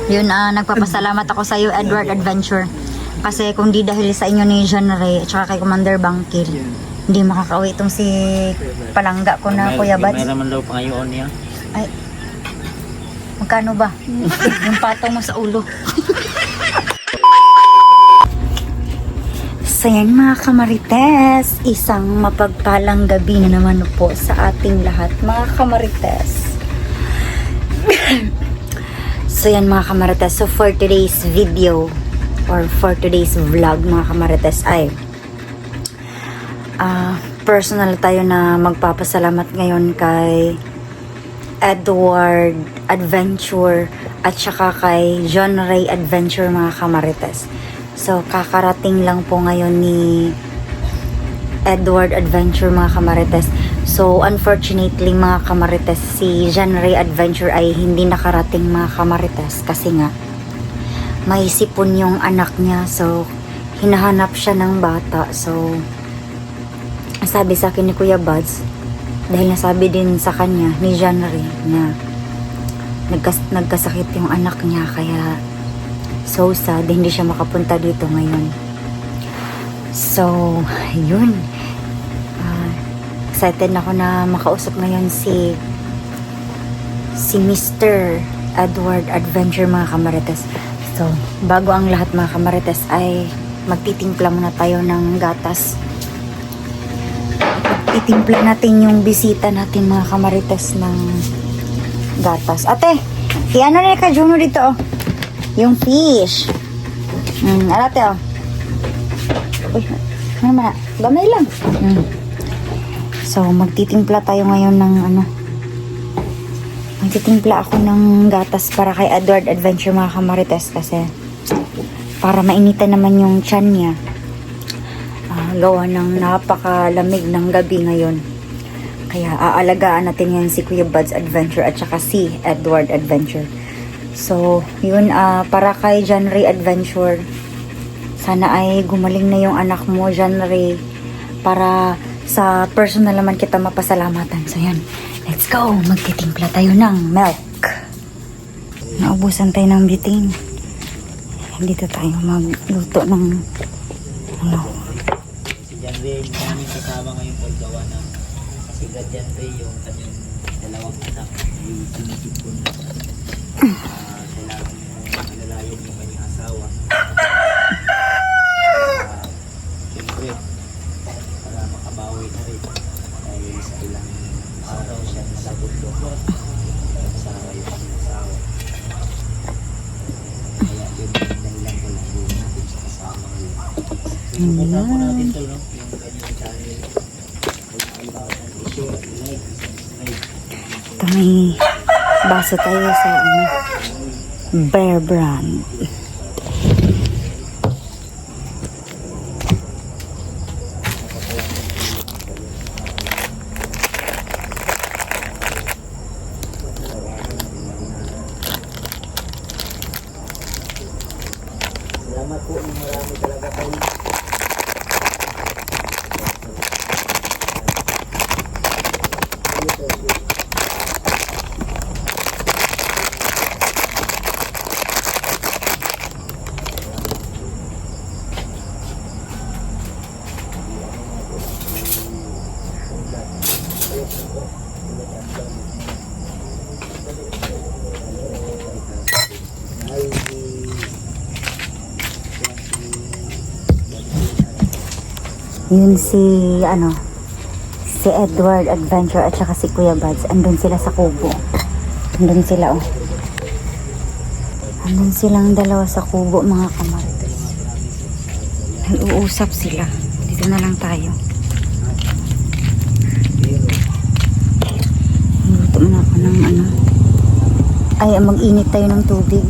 Yun, nagpapasalamat ako sa iyo, Edward Adventure. Kasi kung di dahil sa inyo ni John Ray at saka kay Commander Bangkil, hindi makakauwi itong si palangga ko na Kuya Bads. May naman daw pangayoon niya. Ay, magkano ba? Yung patong mo sa ulo. So yan mga kamarites, isang mapagpalang gabi na naman po sa ating lahat mga kamarites. So yan mga kamarites, so for today's video or for today's vlog mga kamarites ay personal tayo na magpapasalamat ngayon kay Edward Adventure at saka kay John Ray Adventure mga kamarites. So kakarating lang po ngayon ni Edward Adventure mga kamarites. So unfortunately mga kamarites, si John Ray Adventure ay hindi nakarating mga kamarites kasi nga may sipon yung anak niya. So hinahanap siya ng bata. So sabi sa akin ni Kuya Bads, dahil nasabi din sa kanya ni John Ray na nagkasakit yung anak niya, kaya so sad, hindi siya makapunta dito ngayon. So yun, excited ako na makausap ngayon si Mr. Edward Adventure mga kamarites. So bago ang lahat mga kamarites ay magtitimpla muna tayo ng gatas. Magtitimpla natin yung bisita natin mga kamarites ng gatas. Ate, ano na ka Juno dito oh? Yung fish. Alate oh. Uy, ano man, gamay lang. So magtitimpla tayo ngayon ng magtitimpla ako ng gatas para kay Edward Adventure mga kamarites, kasi para mainitan naman yung tiyan niya. Gawa ng napakalamig ng gabi ngayon. Kaya aalagaan natin ngayon si Kuya Bads Adventure at saka si Edward Adventure. So yun, para kay John Ray Adventure, sana ay gumaling na yung anak mo John Ray, para sa personal naman kita mapasalamatan. So yan, let's go, magtitimpla tayo ng milk. Naubusan tayo ng bitin. Dito tayo magluto ng Si John Ray, maraming kasama ngayong paggawa ng si John Ray, yung kanyang dalawang anak, yung sinisipon na kailangan yung ilalayan yung kanyang asawa. Siyempre, para makabawi na rin dahil sa ilang araw siya nasa bundok kasama yung kanyang asawa. Kaya yun yung dahilan ko lang yun natin sa kasama ngayon. Subukan po natin ito, no? Yung kanyang channel. I-share, i-like, subscribe. ito, may baso tayo sa Bear Brand. Salamat po ng marami talaga kayo. Yun si Edward Adventure at saka si Kuya Bads. Andun sila sa kubo. Andun sila oh. Andun silang dalawa sa kubo mga kamarites. Nag-uusap sila. Dito na lang tayo. Luto na ako ng ay mag-init tayo ng tubig.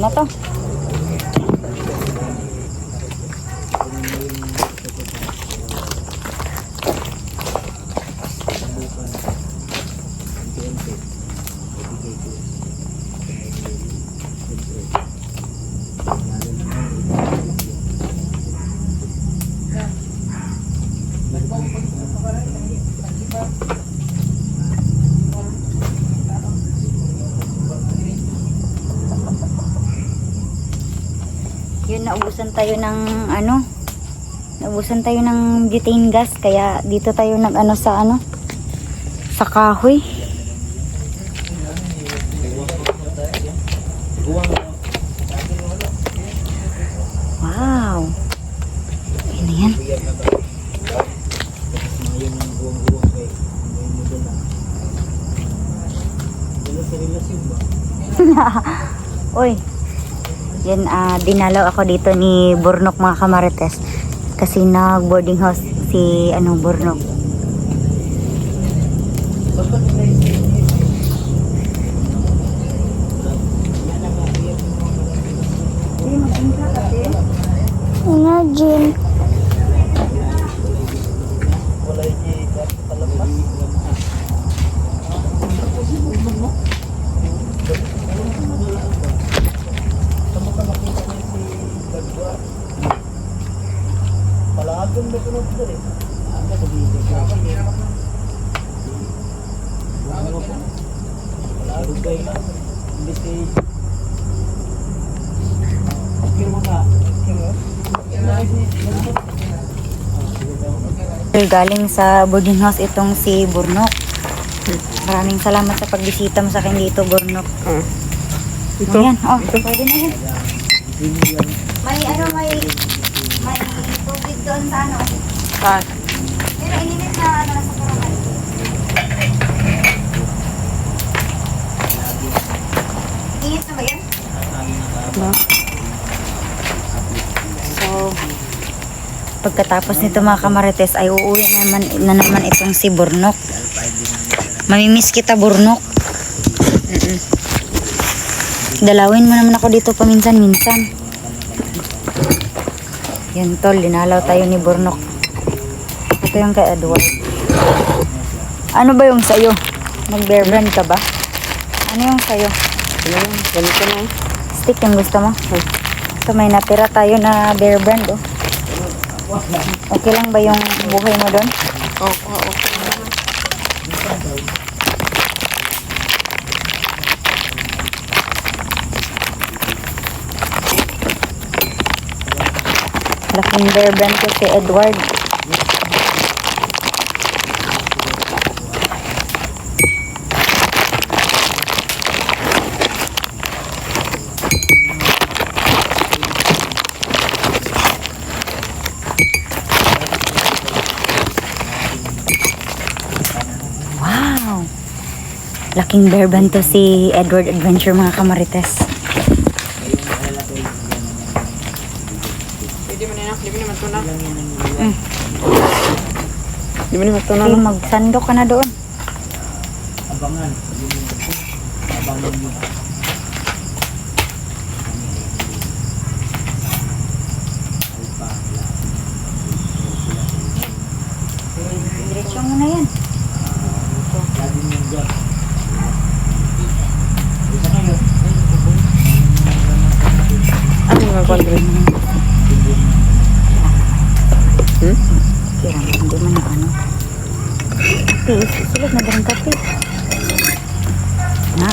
Na to. Yun, naubusan tayo ng ano, naubusan tayo ng butane gas, kaya dito tayo nag ano sa ano, sa kahoy. Wow, ano yan? Uy, yan, dinalaw ako dito ni Burnok mga kamarites, kasi nag boarding house si ano Burnok. Imagine. Palagan mo ko nung dali. Ano ko dito? Palagan kayo na. Imbis kayo. Kira mo ka. Galing sa boarding house itong si Burnok. Maraming salamat sa pagbisita mo sa akin dito, Burnok. Ito. Ayan, oh, pwede na yan. May ano, may tubig doon sa ano. Pero ininit na ano sa karaman. Init na ba yan? So, pagkatapos nito mga kamarites ay uuwi na naman itong si Burnok. Mamimiss kita, Burnok. Dalawin mo naman ako dito paminsan-minsan. Yan tol, linalaw tayo ni Burnok. Ito yung kay Edward. Ano ba yung sayo? Mag-bear brand ka ba? Ano yung sayo? Ganito na. Stick yung gusto mo? Ito, may natira tayo na bear brand, oh. Okay lang ba yung buhay mo doon? Okay. Laking bear brand ko si Edward. Wow! Laking bear brand to si Edward Adventure mga kamarites. Di ba naman ito na? Okay, magsandok ka na doon. Abangan. Abangan mo. Diretso mo na yan. Lagi mo dyan. Ano yung mga kondre? Kira mo, hindi man na ano. Kape, susulat na ba ng kape? Na.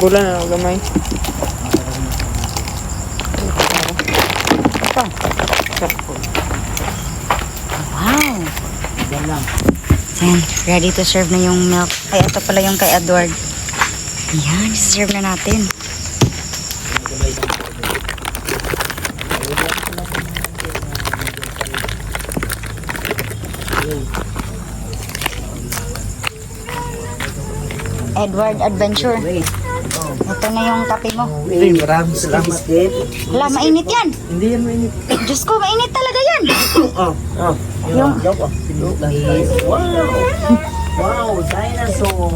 Bulan na gamay. Ito. Wow. Yan lang. Yan, ready to serve na yung milk. Ay, ito pala yung kay Edward. Yan, serve na natin. Edward Adventure. Ito na yung kape mo. Hey, maraming salamat din. Hala, mainit yan. Hindi yan mainit. Diyos ko, mainit talaga yan. Yung wow. Wow, dinosaur.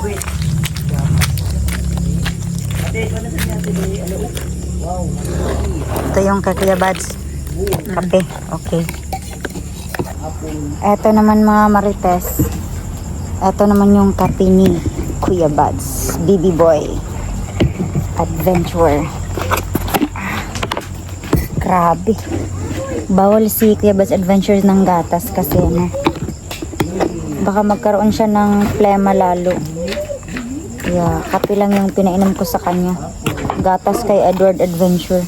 Wait. yung kay Kuya Bads. Kape. Okay. Eto naman mga Marites. Eto naman yung kape ni Kuya Bads. BB Boy. Adventure. Grabe. Bawal si Kuya Bads Adventures ng gatas kasi ano. Baka magkaroon siya ng plema lalo. Yeah, kape lang yung pinainom ko sa kanya. Gatas kay Edward Adventure.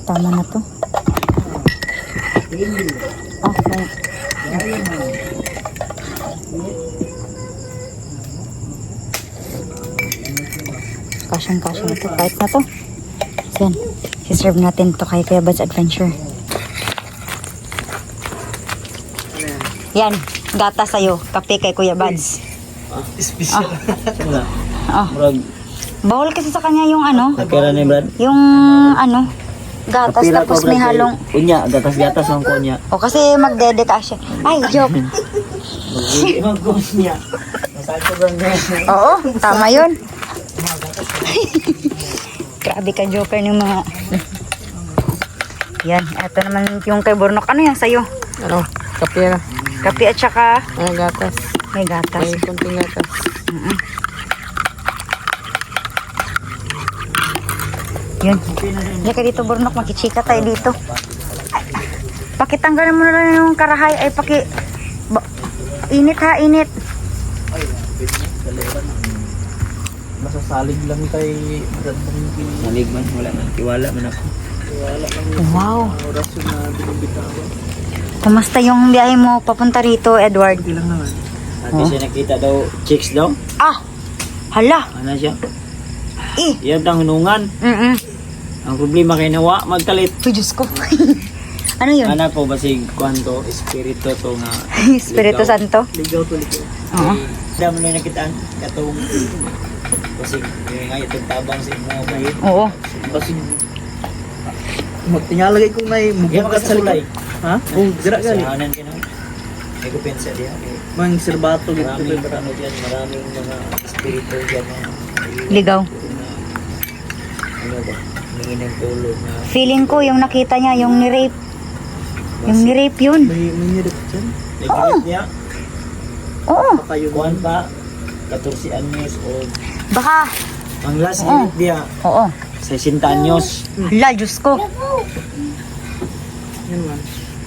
Tama na to. Oh, may. Kasyang-kasya na to. Kahit na to. So, yan. I-serve natin to kay Kuya Bads Adventure. Yan. Gata sa'yo. Kape kay Kuya Bads. Special. Oh. Murag, Bawal kasi sa kanya yung ano. nakira ni Brad. Yung ano. Gatas Kapila tapos ko, may Brad, halong. Unya, gatas-gatas ang kunya. O kasi magdede ka siya. Ay, joke. Mag-gos niya. Nasaan ko ba niya? Oo, tama yun. Grabe ka, joker ng mga... Yan, eto naman yung kay Bornok. Ano yan sa'yo? Ano? Kape na. Kape at saka Ano gatas? may gatas. May konting gatas. Yun. Diyan ka dito, Bornok. Makichika tayo dito. Ay, pakitanggalan mo na lang yung karahay. Ay, init ha, init. Masasalig lang kay Brad. Salig man, wala man. Tiwala man ako. Wow. Kumusta yung biyahe mo papunta rito, Edward? Lang naman. Sabi siya nakita daw, chicks daw. Ah! Hala! Ano siya? Eh! Yan ang hunungan. Ang problema kay nawa, magkalit. Uy, Diyos ko. Ano yun? Anak ko, basig, kwanto, espiritu to nga. Espiritu Santo? Ligaw to, ligaw. Oo. Dami na nakitaan, katong, basig, yung nga itong tabang sa mga bahit. Oo. Basig, Tingalagay ko may yan mubukat sa likod. Ha? Oh, dira gali. Sahanan ka na. May kupensa diya. Mang serbato gitu. Maraming ano diyan, maraming mga espiritu diyan. Ligaw. Ano ba? Hingin ng tulog na. Feeling ko yung nakita niya, yung ni-rape. Yung ni-rape yun. May nirip dyan. Nagkakit niya, Oo. Kayo kuhan pa, 14 anyos o Baka. ang last Oo. gilid niya, Oo. 60 anyos. Hala, Diyos ko. Yan man.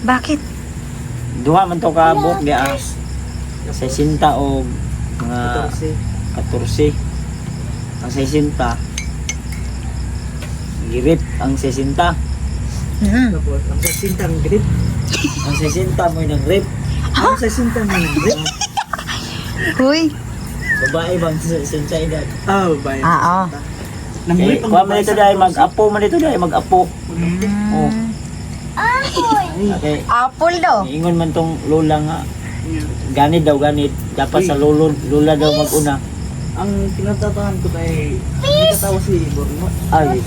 Bakit? Duha man to kaabot niya, 60 o mga 14. Ang 60, girip ang 60. Tapos, ang sasintang grip. Ang 60 mo yung nag-rip. Ang sasintang grip. Huy. Babae bang sa edad. Oh, bayan. Oo. Nang Eh, grip ang kuha man babae ito sa dahil mag-apo man ito dahil mag-apo. Oh. Okay. Apple daw. Ingon man tong lola nga. Ganid daw, ganid. Dapat sa lola daw mag-una. Ang tinatatahan ko ay hindi katawa si Borno. Ay,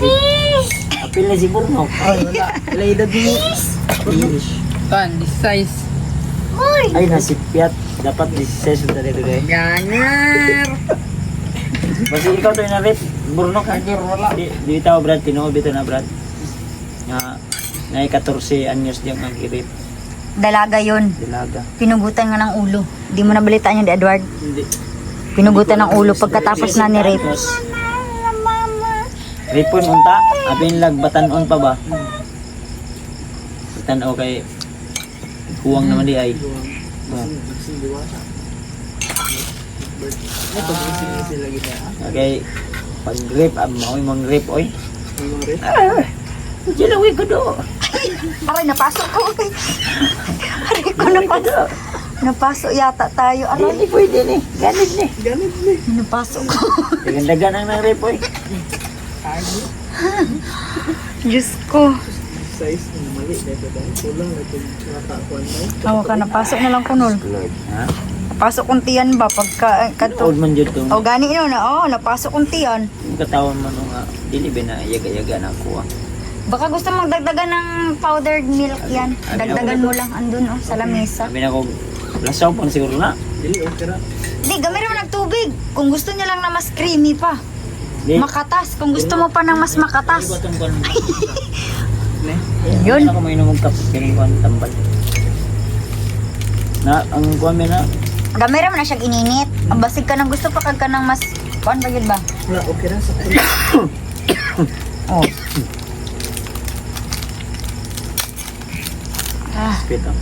apil na si Burno. Ay, wala. Wala edad mo. Kan, this size. Ay, nasipyat. Dapat 16 na dito guys. Ganger! Basta ikaw to na rin. Burno ka. Di tao Brad, tinuod dito na Brad. Nga, na 14 anyos diyang ang kirip. Dalaga yun. Dilaga. Pinugutan nga ng ulo. Di mo nabalitaan yun, Edward. Hindi. Pinugutan ng ulo pagkatapos na ni-rape. Ripon unta, abin lag batanon pa ba? Batan-o kay huwang naman di ay. Sila kita. Okay, pag-rape, mao'y mang rape, oy. Ang rip. Dilawi ko do. Aray, napasok ko. Aray ko, napasok. Napasok yata tayo. Aray, Hindi pwede ni, ganit ni. Ganit ni. napasok ko. Dagan-dagan ang nang rape, oy. Diyos ko. Size na mali. Dito dahil kulang na itong natakuan mo. Hawa ka, napasok na lang kunol. Ha? Napasok kong tiyan ba pagka Old man dyan to. O gani no na napasok kong tiyan. Katawan mo nung dili ba na yaga-yaga na ako Baka gusto mong dagdagan ng powdered milk yan. Dagdagan mo lang andun sa lamesa. Sabi na ko, lasaw pa siguro na. Dili, okay ra. Hindi, gamit mo ng tubig. Kung gusto niya lang na mas creamy pa. Di. Makatas. Kung gusto mo pa ng mas makatas. Yun. Ako may inom ng kape. Kaya ko ang tambal. Na, ang kuwan na. Gamit mo na siyang ininit. Ang basig ka nang gusto pa kag ka ng mas... Kuan ba yun ba? Wala, okay ra. Sakto. Oh. Spit ah.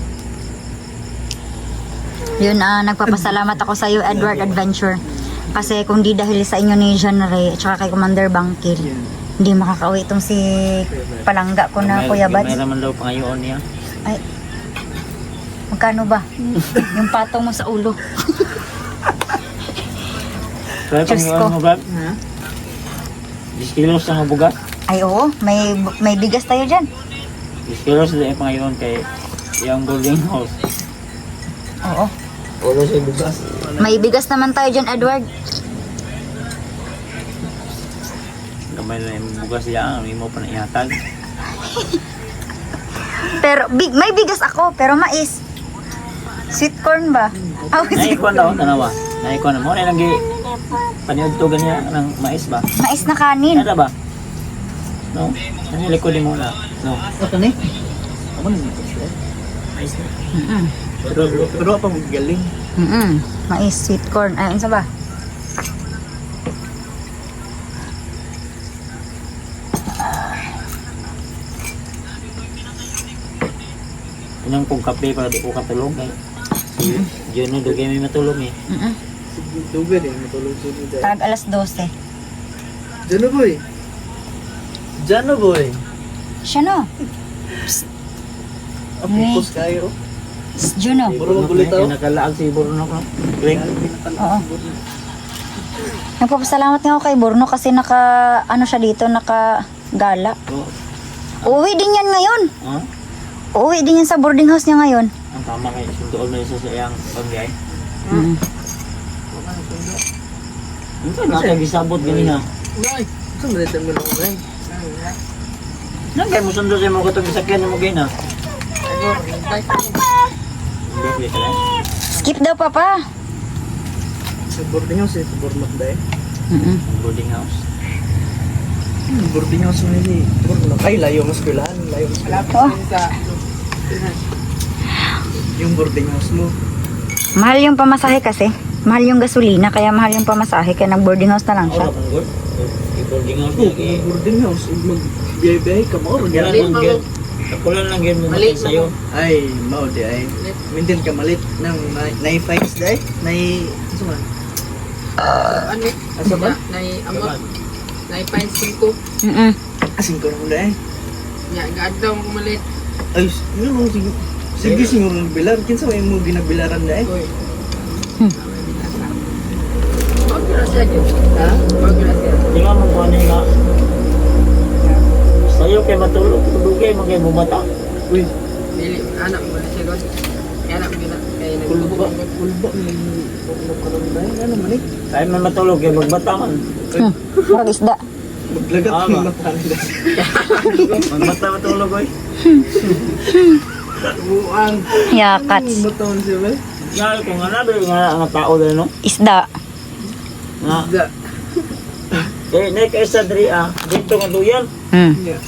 Yun, nagpapasalamat ako sa iyo, Edward Adventure. Kasi kung di dahil sa inyo ni John Ray at saka kay Commander Bangkil, hindi makakauwi itong si palangga ko na Kuya Bads. May naman daw pangayoon niya. Ay, magkano ba? Yung patong mo sa ulo. Kaya Diyos ko. pangayoon mo ba? 10 kilos ang bugas. Ay oo, may bigas tayo dyan. 10 kilos na yung pangayoon kay yung boarding house. Oo. Ulo siya bugas. May bigas naman tayo dyan, Edward. Gamay na yung bugas niya. May mo pa na ihatag. Pero may bigas ako, pero mais. Sweet corn ba? Naikuan daw, tanawa. Naikuan na mo. Ano lang paniod to ganyan ng mais ba? Mais na kanin. Ano ba? No? Ano yung likod mo na? No? Ito ni. Ako na nito. Mais na. Pero apa mo galing. Mais, sweet corn. Ay, ano ba? Inang kong kape para di ko katulog. Diyan na dugay may matulog eh. Dugan eh, matulog siya ni Tag alas 12. Jano boy. Jano boy. Siya no? Apos kayo. Juno. Buro magulit ako. Nakalaag si Bruno ko. Kling. Oo. Nagpapasalamat nga ako kay Borno kasi siya dito, nakagala. Uuwi din yan ngayon. Ha? Uuwi din yan sa boarding house niya ngayon. Ang tama kayo. Suntuon na isa sa iyang pangyay. Ito na kayo gisabot ganina. Ngay. Saan mo nito mo lang ngay? Nang kayo mo sundo sa mga katong isakyan mo ganina. Hindi ka lang. Skip daw, Papa. Sa boarding house eh, sa Bormak dahil. Boarding house. Boarding house mo eh. Bormak. Ay, layo mas kulaan. Layo mas kulaan. Oh, Yung boarding house mo. mahal yung pamasahe kasi. Mahal yung gasolina, kaya mahal yung pamasahe. Kaya nag-boarding house na lang siya. Wala pang good. Boarding house Oh, niya. boarding house. Mag-biyay-biyay ka mo. Wala lang good. Kapulan lang yun mo sa'yo. Ay, mao di ay. Mintin ka malit ng nai-fights dahil. Ano man? Ano? Asa ba? Amot. Nai-find ko. Asing ko naman dahil. Nya, gaadaw ko malit. Ay, yun mo. Sige, siguro nagbilar. Kinsa may mo ginabilaran dahil. Oy. Pag-grasya dyan. Ha? Pag-grasya. Tingnan mo kung ano yung nga. Sa'yo kayo matulog. Tulog kayo mga bumata. Uy, Dili, anak mo na siya gawin. Anak mo na. Kaya kulba. nagtubog. Kulba. Nagkaroon dahil. Ano man eh? Kaya man matulog kayo magbatangan. Parang isda. Maglagat Tama. ng mata nila. Magbata matulog oy. Buang. Yakats. Batawan siya ba? Yan kung ano nga ang tao din no. Isda. Nga. Da. Eh nek isa diri dito nga duyan. Yeah.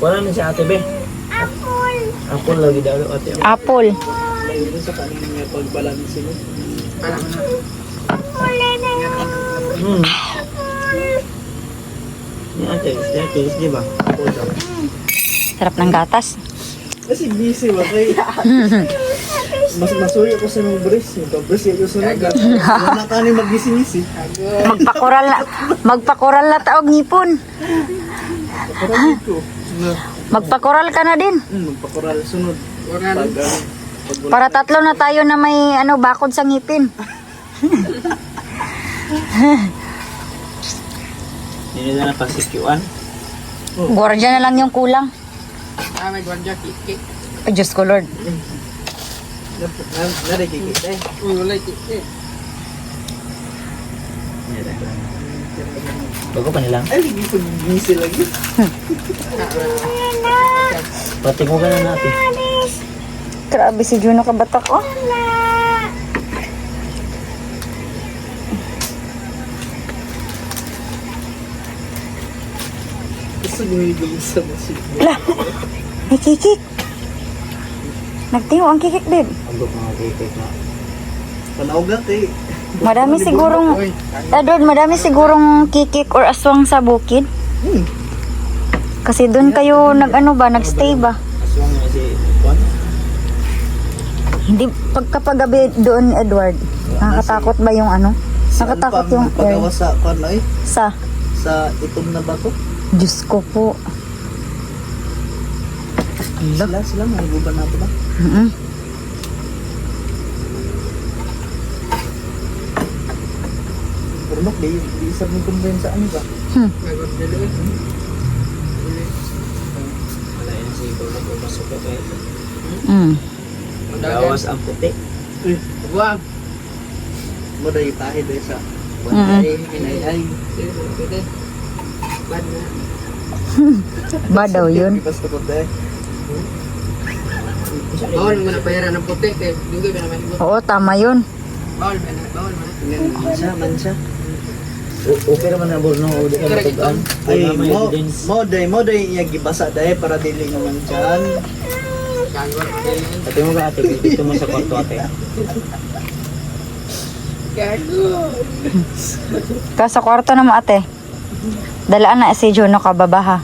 Wala na si Ate Be. Apple lagi dalo ate. Apple. Mayroon sa kanin niya pagbalansin mo. Anak mo na. Hmm. Ni ate, di ba? Apple daw. Sarap ng gatas. Kasi busy ba kay masuyo ko sa mga breast. Breast ko sa nagat. Wala ka ni magising-ising. Magpakoral na taog ngipon. Parang ko. Magpakoral ka na din. Magpakoral sunod. Wala na. Para tatlo na tayo na may bakod sa ngipin. Hindi na pagsikyuan. Gwardiya na lang yung kulang. May gwardiya, kiki. Ay, Diyos ko, Lord. Narikikit eh. Uy, wala kiki. Bago pa nilang. Ay, hindi ko busy lagi. Pati mo ka na natin. Grabe si Juno kabatak, oh. Gusto gumigil sa musik. Lah, may kikik. Nagtiyo ang kikik, babe. Ambok mga kikik na. Panaugat eh. Madami sigurong, Edward, madami sigurong kikik or aswang sa bukid. Kasi doon kayo nag-ano ba, nagstay ba? Aswang na si Juan. Hindi, pagkapagabi doon, Edward, nakakatakot ba yung ano? Nakatakot yung air. Pagawa sa kwan eh. Sa, Sa itom na bato. Diyos ko po. Sila, maguban nato ba? Mm-mm. Pero nok, di isa mo kumbahin sa ano ba? May gwardiya doon. Wala yun si Ibo na pumasok ko kayo. Mm. Gawas ang puti. Uy, Wag. mo dahil tahi dahil sa kwan Mm-mm. ay, inay. Pwede. Bad na. Ba daw yun? Basta ko dahil. Bawal mo na payaran ng puti. Kaya dugay ba naman ibo? Oo, tama yun. Bawal ba na? Bawal mo na. Man siya. Okay naman na bol no. Udi ka matugaan. Ay, Ay, may evidence. mo dahil iya gibasa dahil para dili naman dyan. Gagawin. Ate mo ba ate? Dito mo sa kwarto ate. Gago. Ka sa kwarto na mo, ate. Dalaan na si Juno kababaha.